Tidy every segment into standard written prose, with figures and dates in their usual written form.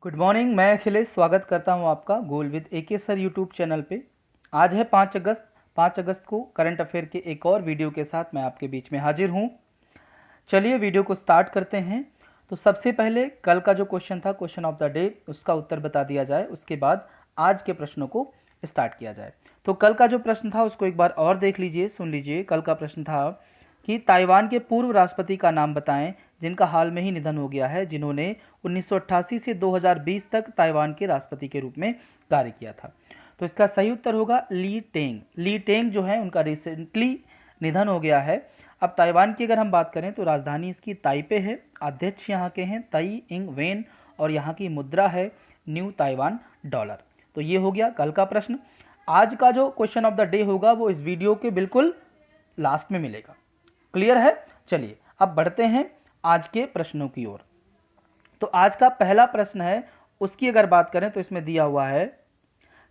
Good morning. मैं अखिलेश स्वागत करता हूं आपका goal with AK sir YouTube channel पे। आज है 5 अगस्त। 5 अगस्त को करंट अफेयर के एक और वीडियो के साथ मैं आपके बीच में हाजिर हूं। चलिए वीडियो को स्टार्ट करते हैं। तो सबसे पहले कल का जो क्वेश्चन था, क्वेश्चन ऑफ द डे, उसका उत्तर बता दिया जाए। उसके बाद आज के प्रश्नों को स्टार्ट किया जाए। तो कल का जो प्रश्न था उसको एक बार और देख लीजिए, सुन लीजिए। कल का प्रश्न था कि ताइवान के पूर्व राष्ट्रपति का नाम बताएं जिनका हाल में ही निधन हो गया है, जिन्होंने 1988 से 2020 तक ताइवान के राष्ट्रपति के रूप में कार्य किया था। तो इसका सही उत्तर होगा ली टेंग। ली टेंग जो है उनका रिसेंटली निधन हो गया है। अब ताइवान की अगर हम बात करें तो राजधानी इसकी ताइपे है, अध्यक्ष यहाँ के हैं ताई इंग वेन, और यहाँ की मुद्रा है न्यू ताइवान डॉलर। तो ये हो गया कल का प्रश्न। आज का जो क्वेश्चन ऑफ द डे होगा वो इस वीडियो के बिल्कुल लास्ट में मिलेगा। क्लियर है? चलिए अब बढ़ते हैं आज के प्रश्नों की ओर। तो आज का पहला प्रश्न है, उसकी अगर बात करें तो इसमें दिया हुआ है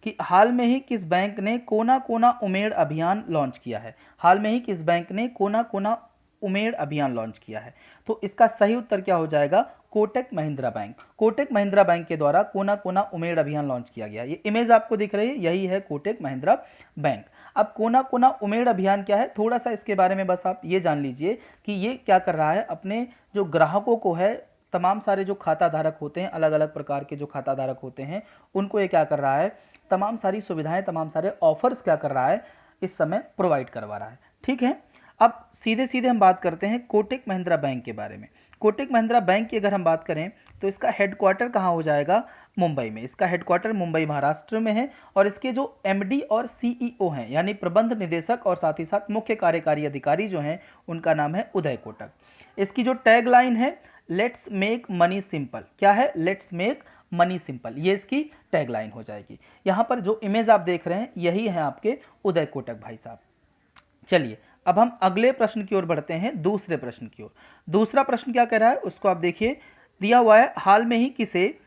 कि हाल में ही किस बैंक ने कोना कोना उमेड़ अभियान लॉन्च किया है। हाल में ही किस बैंक ने कोना कोना उमेड़ अभियान लॉन्च किया है। तो इसका सही उत्तर क्या हो जाएगा? कोटक महिंद्रा बैंक। कोटक महिंद्रा बैंक के द्वारा कोना कोना उमेड़ अभियान लॉन्च किया गया। ये इमेज आपको दिख रही है, यही है कोटक महिंद्रा बैंक। अब कोना कोना उमेड़ अभियान क्या है, थोड़ा सा इसके बारे में बस आप ये जान लीजिए कि ये क्या कर रहा है, अपने जो ग्राहकों को है, तमाम सारे जो खाता धारक होते हैं, अलग अलग प्रकार के जो खाता धारक होते हैं, उनको ये क्या कर रहा है, तमाम सारी सुविधाएं, तमाम सारे ऑफर्स क्या कर रहा है, इस समय प्रोवाइड करवा रहा है। ठीक है। अब सीधे सीधे हम बात करते हैं कोटक महिंद्रा बैंक के बारे में। कोटक महिंद्रा बैंक की अगर हम बात करें तो इसका हेडक्वार्टर कहाँ हो जाएगा? मुंबई में। इसका हेडक्वार्टर मुंबई महाराष्ट्र में है। और इसके जो एमडी और सीईओ हैं, यानी प्रबंध निदेशक और साथ ही साथ मुख्य कार्यकारी अधिकारी जो हैं, उनका नाम है उदय कोटक। इसकी जो टैग लाइन है, लेट्स मेक मनी सिंपल। क्या है? लेट्स मेक मनी सिंपल, ये इसकी टैग लाइन हो जाएगी। यहाँ पर जो इमेज आप देख रहे हैं यही है आपके उदय कोटक भाई साहब। चलिए अब हम अगले प्रश्न की ओर बढ़ते हैं, दूसरे प्रश्न की ओर। दूसरा प्रश्न क्या कह रहा है उसको आप देखिए। दिया हुआ है, हाल में ही किसे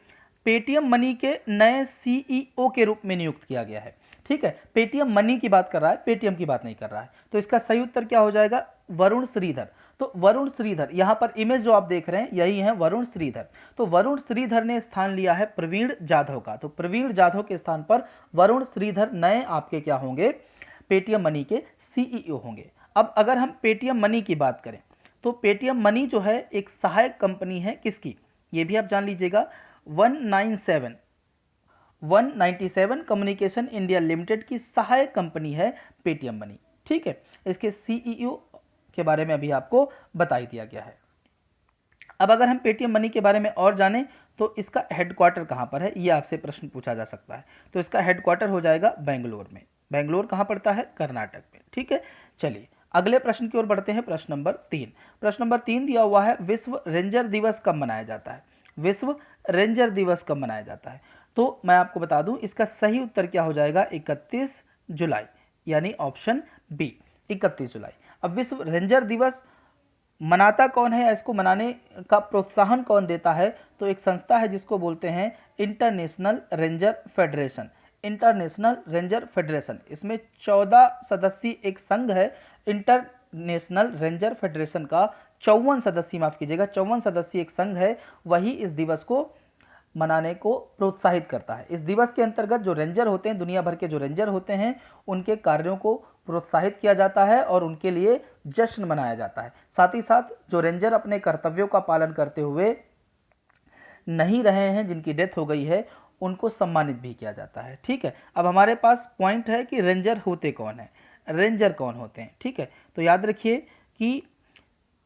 पेटीएम मनी के नए सीईओ के रूप में नियुक्त किया गया है। ठीक है, पेटीएम मनी की बात कर रहा है, पेटीएम की बात नहीं कर रहा है। तो इसका सही उत्तर क्या हो जाएगा? वरुण श्रीधर। तो वरुण श्रीधर, यहाँ पर इमेज जो आप देख रहे हैं यही है वरुण श्रीधर। तो वरुण श्रीधर ने स्थान लिया है प्रवीण जाधव का। तो प्रवीण जाधव के स्थान पर वरुण श्रीधर नए आपके क्या होंगे? पेटीएम मनी के सीईओ होंगे। अब अगर हम पेटीएम मनी की बात करें तो पेटीएम मनी जो है एक सहायक कंपनी है किसकी, ये भी आप जान लीजिएगा। 197 कम्युनिकेशन इंडिया लिमिटेड की सहायक कंपनी है पेटीएम मनी। ठीक है, इसके सीईओ के बारे में अभी आपको बता ही दिया गया है। अब अगर हम पेटीएम मनी के बारे में और जानें तो इसका हेडक्वार्टर कहाँ पर है, ये आपसे प्रश्न पूछा जा सकता है। तो इसका हेडक्वार्टर हो जाएगा बेंगलोर में। बेंगलोर कहाँ पड़ता है? कर्नाटक में। ठीक है, चलिए अगले प्रश्न की ओर बढ़ते हैं। प्रश्न नंबर 3। प्रश्न नंबर 3 दिया हुआ है, विश्व रेंजर दिवस कब मनाया जाता है? विश्व रेंजर दिवस कब मनाया जाता है? तो मैं आपको बता दूं इसका सही उत्तर क्या हो जाएगा? 31 जुलाई, यानी ऑप्शन बी 31 जुलाई। अब विश्व रेंजर दिवस मनाता कौन है या इसको मनाने का प्रोत्साहन कौन देता है? तो एक संस्था है जिसको बोलते हैं international ranger federation. International ranger federation, इसमें 14 सदस्यीय एक संघ है। इंटरनेशनल रेंजर फेडरेशन का 54 सदस्यीय, माफ कीजिएगा, 54 सदस्यीय एक संघ है, वही इस दिवस को मनाने को प्रोत्साहित करता है। इस दिवस के अंतर्गत जो रेंजर होते हैं, दुनिया भर के जो रेंजर होते हैं, उनके कार्यों को प्रोत्साहित किया जाता है और उनके लिए जश्न मनाया जाता है। साथ ही साथ जो रेंजर अपने कर्तव्यों का पालन करते हुए नहीं रहे हैं, जिनकी डेथ हो गई है, उनको सम्मानित भी किया जाता है। ठीक है, अब हमारे पास पॉइंट है कि रेंजर होते कौन है, रेंजर कौन होते हैं। ठीक है, तो याद रखिए कि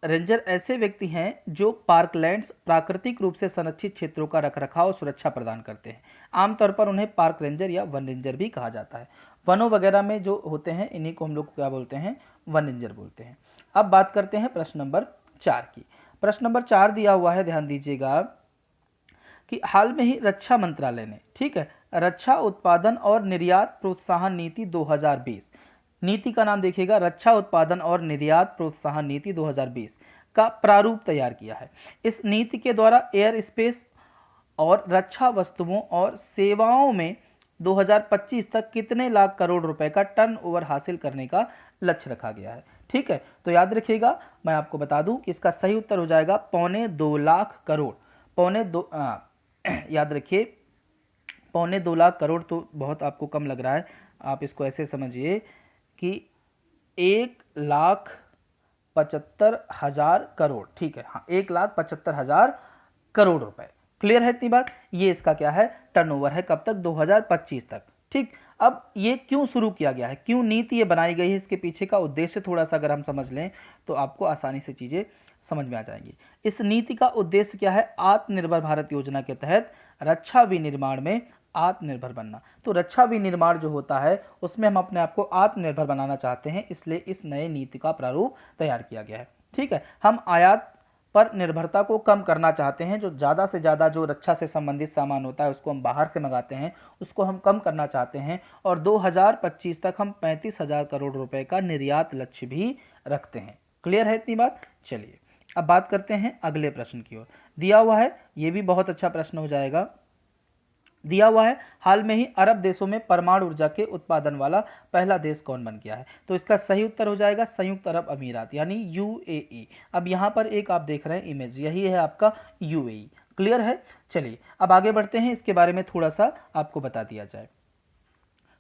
रेंजर ऐसे व्यक्ति हैं जो पार्कलैंड्स, प्राकृतिक रूप से संरक्षित क्षेत्रों का रखरखाव और सुरक्षा प्रदान करते हैं। आमतौर पर उन्हें पार्क रेंजर या वन रेंजर भी कहा जाता है। वनों वगैरह में जो होते हैं इन्हीं को हम लोग क्या बोलते हैं? वन रेंजर बोलते हैं। अब बात करते हैं प्रश्न नंबर 4 की। प्रश्न नंबर 4 दिया हुआ है, ध्यान दीजिएगा कि हाल में ही रक्षा मंत्रालय ने, ठीक है, रक्षा उत्पादन और निर्यात प्रोत्साहन नीति 2020, नीति का नाम देखिएगा, रक्षा उत्पादन और निर्यात प्रोत्साहन नीति 2020 का प्रारूप तैयार किया है। इस नीति के द्वारा एयर स्पेस और रक्षा वस्तुओं और सेवाओं में 2025 तक कितने लाख करोड़ रुपए का टर्नओवर हासिल करने का लक्ष्य रखा गया है। ठीक है, तो याद रखिएगा, मैं आपको बता दूं कि इसका सही उत्तर हो जाएगा 2.25 लाख करोड़। याद रखिए 2.25 करोड़ तो बहुत आपको कम लग रहा है, आप इसको ऐसे समझिए कि 1,75,000 करोड़, ठीक है, हाँ 1,75,000 करोड़ रुपए। क्लियर है इतनी बात? ये इसका क्या है, टर्नओवर है, कब तक, 2025 तक। ठीक, अब ये क्यों शुरू किया गया है, क्यों नीति ये बनाई गई है, इसके पीछे का उद्देश्य थोड़ा सा अगर हम समझ लें तो आपको आसानी से चीज़ें समझ में आ जाएंगी। इस नीति का उद्देश्य क्या है, आत्मनिर्भर भारत योजना के तहत रक्षा विनिर्माण में आत्मनिर्भर बनना। तो रक्षा विनिर्माण जो होता है उसमें हम अपने आप को आत्मनिर्भर बनाना चाहते हैं, इसलिए इस नए नीति का प्रारूप तैयार किया गया है। ठीक है, हम आयात पर निर्भरता को कम करना चाहते हैं, जो ज़्यादा से ज़्यादा जो रक्षा से संबंधित सामान होता है उसको हम बाहर से मंगाते हैं, उसको हम कम करना चाहते हैं, और 2025 तक हम 35,000 करोड़ रुपए का निर्यात लक्ष्य भी रखते हैं। क्लियर है इतनी बात? चलिए अब बात करते हैं अगले प्रश्न की ओर। दिया हुआ है, ये भी बहुत अच्छा प्रश्न हो जाएगा। दिया हुआ है, हाल में ही अरब देशों में परमाणु ऊर्जा के उत्पादन वाला पहला देश कौन बन गया है? तो इसका सही उत्तर हो जाएगा संयुक्त अरब अमीरात, यानी यूएई। अब यहाँ पर एक आप देख रहे हैं इमेज, यही है आपका यूएई। क्लियर है? चलिए अब आगे बढ़ते हैं, इसके बारे में थोड़ा सा आपको बता दिया जाए।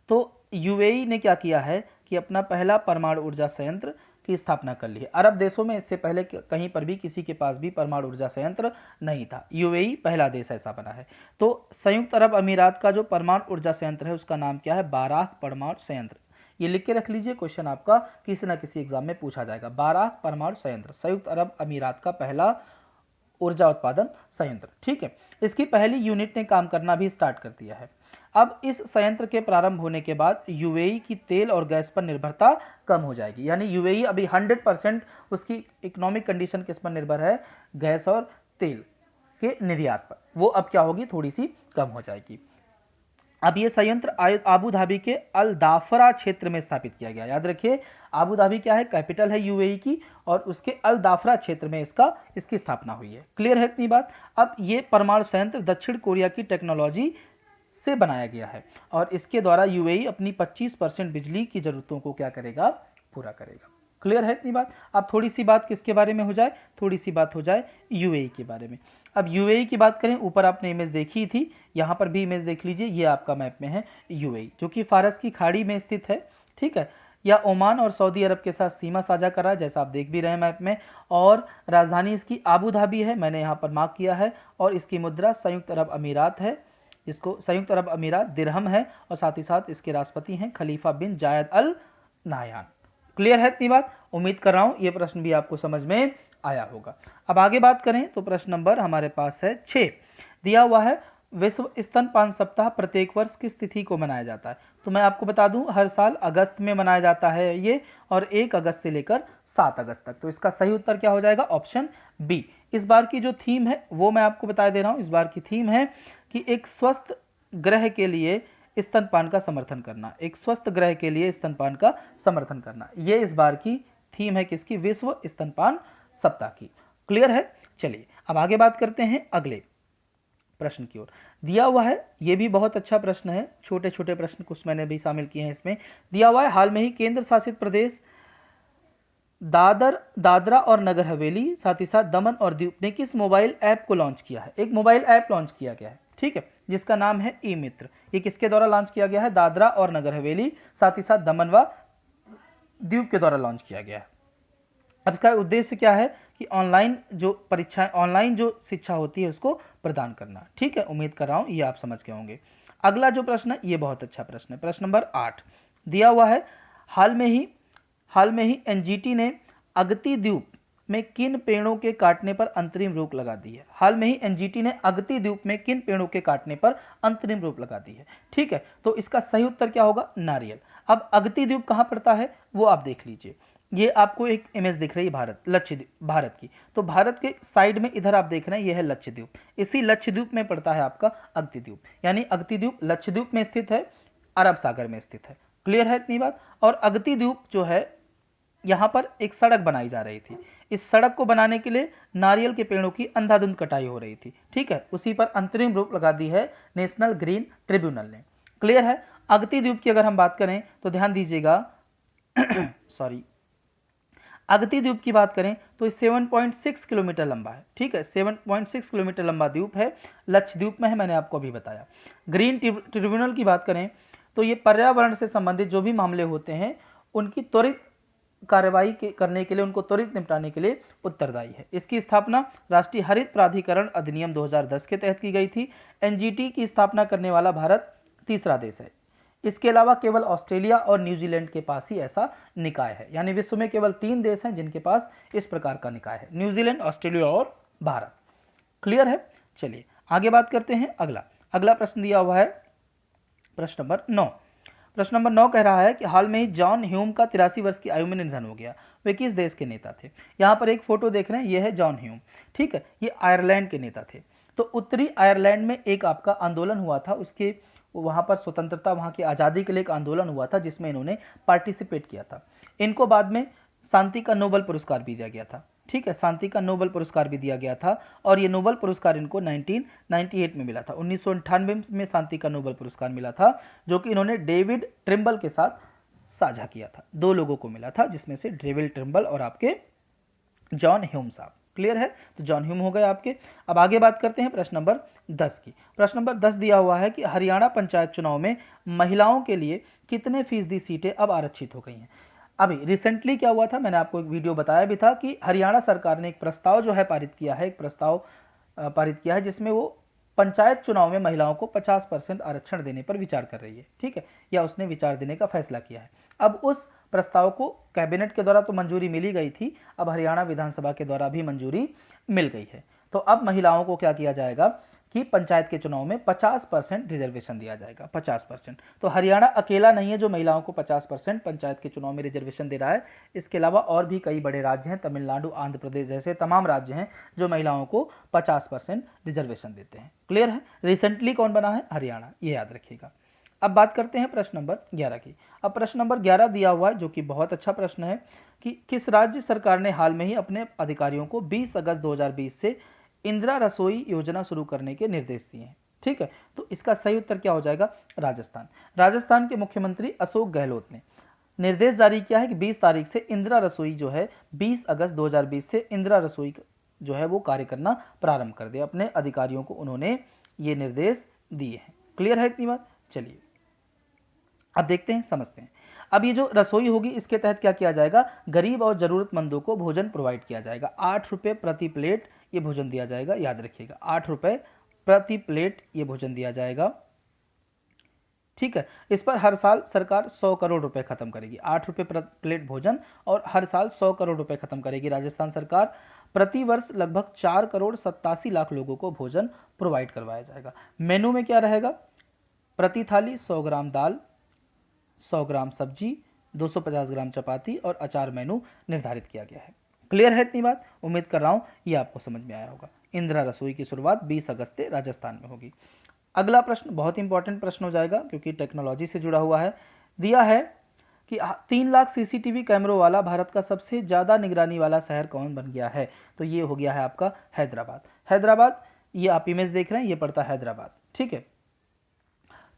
तो यूएई ने क्या किया है कि अपना पहला परमाणु ऊर्जा संयंत्र की स्थापना कर ली है। अरब देशों में इससे पहले कहीं पर भी किसी के पास भी परमाणु ऊर्जा संयंत्र नहीं था, यूएई पहला देश ऐसा बना है। तो संयुक्त अरब अमीरात का जो परमाणु ऊर्जा संयंत्र है उसका नाम क्या है, बाराक परमाणु संयंत्र। ये लिख के रख लीजिए, क्वेश्चन आपका किसी न किसी एग्जाम में पूछा जाएगा। बाराक परमाणु संयंत्र संयुक्त अरब अमीरात का पहला ऊर्जा उत्पादन संयंत्र। ठीक है, इसकी पहली यूनिट ने काम करना भी स्टार्ट कर दिया है। अब इस संयंत्र के प्रारंभ होने के बाद यूएई की तेल और गैस पर निर्भरता कम हो जाएगी, यानी यूएई अभी 100% उसकी इकोनॉमिक कंडीशन किस पर निर्भर है, गैस और तेल के निर्यात पर, वो अब क्या होगी, थोड़ी सी कम हो जाएगी। अब ये संयंत्र आबू धाबी के अल दाफरा क्षेत्र में स्थापित किया गया। याद रखिए आबू धाबी क्या है, कैपिटल है यूएई की, और उसके अल दाफरा क्षेत्र में इसकी स्थापना हुई है। क्लियर है इतनी बात? अब ये परमाणु संयंत्र दक्षिण कोरिया की टेक्नोलॉजी से बनाया गया है, और इसके द्वारा यूएई अपनी 25% बिजली की जरूरतों को क्या करेगा, पूरा करेगा। क्लियर है इतनी बात? अब थोड़ी सी बात किसके बारे में हो जाए, थोड़ी सी बात हो जाए यूएई के बारे में। अब यूएई की बात करें, ऊपर आपने इमेज देखी थी, यहाँ पर भी इमेज देख लीजिए, ये आपका मैप में है यूएई, जो कि फारस की खाड़ी में स्थित है। ठीक है, या ओमान और सऊदी अरब के साथ सीमा साझा कर रहा है, जैसा आप देख भी रहे हैं मैप में, और राजधानी इसकी आबू धाबी है, मैंने यहाँ पर मार्क किया है, और इसकी मुद्रा संयुक्त अरब अमीरात है, इसको संयुक्त अरब अमीरात दिरहम है, और साथ ही साथ इसके राष्ट्रपति हैं खलीफा बिन जायद अल नाहयान। क्लियर है इतनी बात? उम्मीद कर रहा हूं ये प्रश्न भी आपको समझ में आया होगा। अब आगे बात करें तो प्रश्न नंबर हमारे पास है 6। दिया हुआ है विश्व स्तनपान सप्ताह प्रत्येक वर्ष किस तिथि को मनाया जाता है? तो मैं आपको बता दूं हर साल अगस्त में मनाया जाता है ये, और 1 अगस्त से लेकर 7 अगस्त तक। तो इसका सही उत्तर क्या हो जाएगा, ऑप्शन बी। इस बार की जो थीम है वो मैं आपको बता दे रहा हूं। इस बार की थीम है कि एक स्वस्थ ग्रह के लिए स्तनपान का समर्थन करना, एक स्वस्थ ग्रह के लिए स्तनपान का समर्थन करना, ये इस बार की थीम है किसकी, विश्व स्तनपान सप्ताह की। क्लियर है? चलिए अब आगे बात करते हैं अगले प्रश्न की ओर। दिया हुआ है, ये भी बहुत अच्छा प्रश्न है, छोटे छोटे प्रश्न कुछ मैंने भी शामिल किए हैं इसमें। दिया हुआ है हाल में ही केंद्र शासित प्रदेश दादरा और नगर हवेली, साथ ही साथ दमन और दीव ने किस मोबाइल ऐप को लॉन्च किया है? एक मोबाइल ऐप लॉन्च किया गया है, ठीक है, जिसका नाम है ई मित्र। ये किसके द्वारा लॉन्च किया गया है? दादरा और नगर हवेली, साथ ही साथ दमन व दीव के द्वारा लॉन्च किया गया है। अब इसका उद्देश्य क्या है कि ऑनलाइन जो परीक्षाएं, ऑनलाइन जो शिक्षा होती है उसको प्रदान करना। ठीक है, उम्मीद कर रहा हूं ये आप समझ गए होंगे। अगला जो प्रश्न है ये बहुत अच्छा प्रश्न है, प्रश्न नंबर 8। दिया हुआ है हाल में ही एनजीटी ने अगती द्वीप में किन पेड़ों के काटने पर अंतरिम रोक लगा दी है? हाल में ही एनजीटी ने अगती द्वीप में किन पेड़ों के काटने पर अंतरिम रोक लगा दी है? ठीक है, तो इसका सही उत्तर क्या होगा, नारियल। अब अगती द्वीप कहाँ पड़ता है वो आप देख लीजिए, ये आपको एक इमेज दिख रही है भारत की, तो भारत के साइड में इधर आप देख रहे हैं ये है लक्षद्वीप, इसी लक्षद्वीप में पड़ता है आपका अगती द्वीप, यानी अगती द्वीप लक्षद्वीप में स्थित है, अरब सागर में स्थित है। क्लियर है इतनी बात? और अगती द्वीप जो है यहाँ पर एक सड़क बनाई जा रही थी, इस सड़क को बनाने के लिए नारियल के पेड़ों की अंधाधुंध कटाई हो रही थी। ठीक है, उसी पर अंतरिम रोक लगा दी है नेशनल ग्रीन ट्रिब्यूनल ने। क्लियर है? अगती द्वीप की अगर हम बात करें तो ध्यान दीजिएगा सॉरी, अगती द्वीप की बात करें तो 7.6 किलोमीटर लंबा है, ठीक है, 7.6 किलोमीटर लंबा द्वीप है, लक्षद्वीप में है, मैंने आपको अभी बताया। ग्रीन ट्रिब्यूनल की बात करें तो ये पर्यावरण से संबंधित जो भी मामले होते हैं उनकी त्वरित कार्रवाई करने के लिए, उनको त्वरित निपटाने के लिए उत्तरदायी है। इसकी स्थापना राष्ट्रीय हरित प्राधिकरण अधिनियम 2010 के तहत की गई थी। एनजीटी की स्थापना करने वाला भारत तीसरा देश है। इसके अलावा केवल ऑस्ट्रेलिया और न्यूजीलैंड के पास ही ऐसा निकाय है, यानी विश्व में केवल 3 देश हैं जिनके पास इस प्रकार का निकाय है, न्यूजीलैंड, ऑस्ट्रेलिया और भारत। क्लियर है? चलिए आगे बात करते हैं। अगला प्रश्न दिया हुआ है प्रश्न नंबर 9। प्रश्न नंबर 9 कह रहा है कि हाल में ही जॉन ह्यूम का 83 वर्ष की आयु में निधन हो गया। वे किस देश के नेता थे? यहाँ पर एक फोटो देख रहे हैं, यह है जॉन ह्यूम, ठीक है, ये आयरलैंड के नेता थे। तो उत्तरी आयरलैंड में एक आपका आंदोलन हुआ था, उसके वहाँ पर स्वतंत्रता, वहाँ की आज़ादी के लिए एक आंदोलन हुआ था जिसमें इन्होंने पार्टिसिपेट किया था। इनको बाद में शांति का नोबेल पुरस्कार भी दिया गया था, ठीक है, शांति का नोबेल पुरस्कार भी दिया गया था और ये नोबेल पुरस्कार इनको 1998 में मिला था। 1998 में शांति का नोबेल पुरस्कार मिला था, जो कि इन्होंने डेविड ट्रिम्बल के साथ साझा किया था। 2 लोगों को मिला था, जिसमें से डेविड ट्रिम्बल और आपके जॉन ह्यूम साहब। क्लियर है? तो जॉन ह्यूम हो गए आपके। अब आगे बात करते हैं प्रश्न नंबर 10 की। प्रश्न नंबर 10 दिया हुआ है कि हरियाणा पंचायत चुनाव में महिलाओं के लिए कितने फीसदी सीटें अब आरक्षित हो गई हैं। अभी रिसेंटली क्या हुआ था, मैंने आपको एक वीडियो बताया भी था कि हरियाणा सरकार ने एक प्रस्ताव जो है पारित किया है, एक प्रस्ताव पारित किया है जिसमें वो पंचायत चुनाव में महिलाओं को 50% आरक्षण देने पर विचार कर रही है, ठीक है, या उसने विचार देने का फैसला किया है। अब उस प्रस्ताव को कैबिनेट के द्वारा तो मंजूरी मिली गई थी, अब हरियाणा विधानसभा के द्वारा भी मंजूरी मिल गई है। तो अब महिलाओं को क्या किया जाएगा कि पंचायत के चुनाव में 50% रिजर्वेशन दिया जाएगा, 50%। तो हरियाणा अकेला नहीं है जो महिलाओं को 50% पंचायत के चुनाव में रिजर्वेशन दे रहा है, इसके अलावा और भी कई बड़े राज्य हैं, तमिलनाडु, आंध्र प्रदेश जैसे तमाम राज्य हैं जो महिलाओं को 50% रिजर्वेशन देते हैं। क्लियर है? रिसेंटली कौन बना है? हरियाणा, ये याद रखिएगा। अब बात करते हैं प्रश्न नंबर 11 की। अब प्रश्न नंबर 11 दिया हुआ है, जो कि बहुत अच्छा प्रश्न है, कि किस राज्य सरकार ने हाल में ही अपने अधिकारियों को 20 अगस्त 2020 से इंदिरा रसोई योजना शुरू करने के निर्देश दिए हैं, ठीक है। तो इसका सही उत्तर क्या हो जाएगा? राजस्थान। राजस्थान के मुख्यमंत्री अशोक गहलोत ने निर्देश जारी किया है कि 20 तारीख से इंदिरा रसोई जो है 20 अगस्त 2020 से इंदिरा रसोई जो है वो कार्य करना प्रारंभ कर दे। अपने अधिकारियों को उन्होंने ये निर्देश दिए हैं। क्लियर है इतनी बात? चलिए अब देखते हैं, समझते हैं। अब ये जो रसोई होगी इसके तहत क्या किया जाएगा? गरीब और ज़रूरतमंदों को भोजन प्रोवाइड किया जाएगा। 8 रुपये प्रति प्लेट ये भोजन दिया जाएगा, याद रखिएगा, 8 रुपये प्रति प्लेट ये भोजन दिया जाएगा, ठीक है। इस पर हर साल सरकार 100 करोड़ रुपए खत्म करेगी। 8 रुपये प्रति प्लेट भोजन और हर साल 100 करोड़ रुपए खत्म करेगी राजस्थान सरकार। प्रति वर्ष लगभग 4 करोड़ 87 लाख लोगों को भोजन प्रोवाइड करवाया जाएगा। मेनू में क्या रहेगा? प्रति थाली 100 ग्राम दाल, 100 ग्राम सब्जी, 250 ग्राम चपाती और अचार मेनू निर्धारित किया गया है। क्लियर है इतनी बात? उम्मीद कर रहा हूँ ये आपको समझ में आया होगा। इंदिरा रसोई की शुरुआत 20 अगस्त से राजस्थान में होगी। अगला प्रश्न बहुत इंपॉर्टेंट प्रश्न हो जाएगा क्योंकि टेक्नोलॉजी से जुड़ा हुआ है। दिया है कि 3 लाख सीसीटीवी कैमरों वाला भारत का सबसे ज़्यादा निगरानी वाला शहर कौन बन गया है? तो ये हो गया है आपका हैदराबाद। हैदराबाद, ये आप इमेज देख रहे हैं, ये पड़ता है हैदराबाद, ठीक है।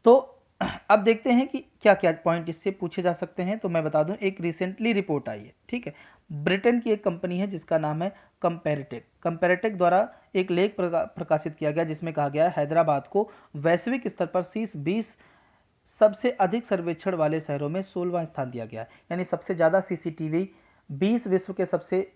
तो अब देखते हैं कि क्या क्या पॉइंट इससे पूछे जा सकते हैं। तो मैं बता दूं, एक रिसेंटली रिपोर्ट आई है, ठीक है, ब्रिटेन की एक कंपनी है जिसका नाम है कंपैरेटिव। कंपैरेटिव द्वारा एक लेख प्रकाशित किया गया जिसमें कहा गया है हैदराबाद को वैश्विक स्तर पर शीर्ष 20 सबसे अधिक सर्वेक्षण वाले शहरों में 16वां स्थान दिया गया है। यानी सबसे ज़्यादा सीसीटीवी 20 विश्व के सबसे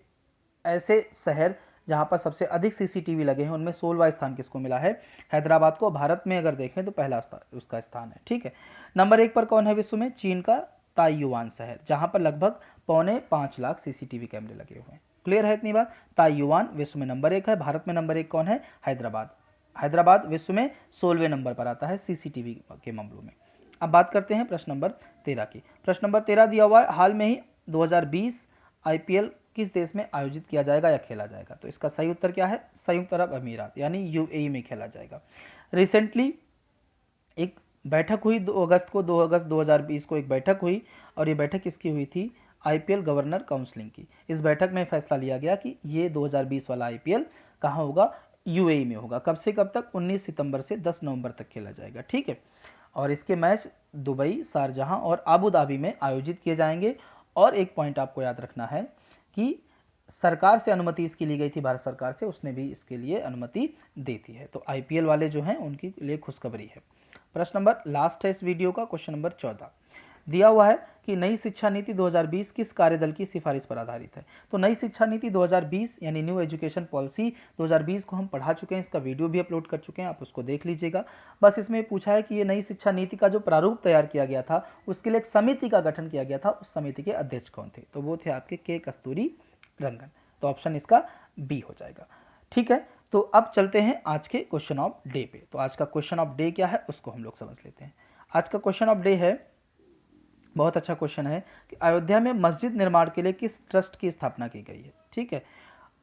ऐसे शहर जहाँ पर सबसे अधिक सीसीटीवी लगे हैं उनमें 16वां स्थान किसको मिला है? हैदराबाद को। भारत में अगर देखें तो पहला उसका स्थान है, ठीक है। नंबर 1 पर कौन है विश्व में? चीन का ताइयुआन शहर, जहाँ पर लगभग 4.25 लाख सीसीटीवी कैमरे लगे हुए हैं। क्लियर है इतनी बात? ताइयुआन विश्व में नंबर 1 है। भारत में नंबर 1 कौन है? हैदराबाद। हैदराबाद विश्व में 16वें नंबर पर आता है सीसीटीवी के मामलों में। अब बात करते हैं प्रश्न नंबर 13 की। प्रश्न नंबर 13 दिया हुआ है, हाल में ही 2020 आईपीएल किस देश में आयोजित किया जाएगा या खेला जाएगा? तो इसका सही उत्तर क्या है? संयुक्त अरब अमीरात यानी यूएई में खेला जाएगा। रिसेंटली एक बैठक हुई 2 अगस्त 2020 को एक बैठक हुई और ये बैठक किसकी हुई थी? आईपीएल गवर्नर काउंसिलिंग की। इस बैठक में फैसला लिया गया कि ये 2020 वाला आईपीएल कहाँ होगा? यूएई में होगा। कब से कब तक? 19 सितंबर से 10 नवंबर तक खेला जाएगा, ठीक है। और इसके मैच दुबई, शारजाह और आबू धाबी में आयोजित किए जाएंगे। और एक पॉइंट आपको याद रखना है कि सरकार से अनुमति इसकी ली गई थी, भारत सरकार से, उसने भी इसके लिए अनुमति दी थी है। तो आईपीएल वाले जो हैं उनके लिए खुशखबरी है। प्रश्न नंबर लास्ट है इस वीडियो का, क्वेश्चन नंबर 14 दिया हुआ है कि नई शिक्षा नीति 2020 किस कार्यदल की सिफारिश पर आधारित है। तो नई शिक्षा नीति 2020 यानी न्यू एजुकेशन पॉलिसी 2020 को हम पढ़ा चुके हैं, इसका वीडियो भी अपलोड कर चुके हैं, आप उसको देख लीजिएगा। बस इसमें पूछा है कि ये नई शिक्षा नीति का जो प्रारूप तैयार किया गया था उसके लिए एक समिति का गठन किया गया था, उस समिति के अध्यक्ष कौन थे, तो वो थे आपके के कस्तूरी रंगन। तो ऑप्शन इसका बी हो जाएगा। ठीक है, तो अब चलते हैं आज के क्वेश्चन ऑफ डे पे। तो आज का क्वेश्चन ऑफ डे क्या है उसको हम लोग समझ लेते हैं। आज का क्वेश्चन ऑफ डे है, बहुत अच्छा क्वेश्चन है, कि अयोध्या में मस्जिद निर्माण के लिए किस ट्रस्ट की स्थापना की गई है। ठीक है,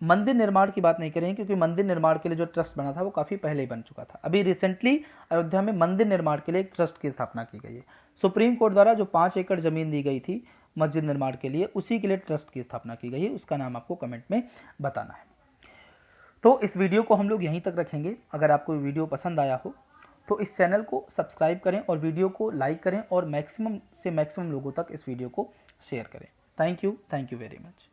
मंदिर निर्माण की बात नहीं करेंगे क्योंकि मंदिर निर्माण के लिए जो ट्रस्ट बना था वो काफ़ी पहले ही बन चुका था। अभी रिसेंटली अयोध्या में मंदिर निर्माण के लिए एक ट्रस्ट की स्थापना की गई है। सुप्रीम कोर्ट द्वारा जो 5 एकड़ ज़मीन दी गई थी मस्जिद निर्माण के लिए, उसी के लिए ट्रस्ट की स्थापना की गई है, उसका नाम आपको कमेंट में बताना है। तो इस वीडियो को हम लोग यहीं तक रखेंगे। अगर आपको वीडियो पसंद आया हो तो इस चैनल को सब्सक्राइब करें और वीडियो को लाइक करें और मैक्सिमम से मैक्सिमम लोगों तक इस वीडियो को शेयर करें। Thank you very much.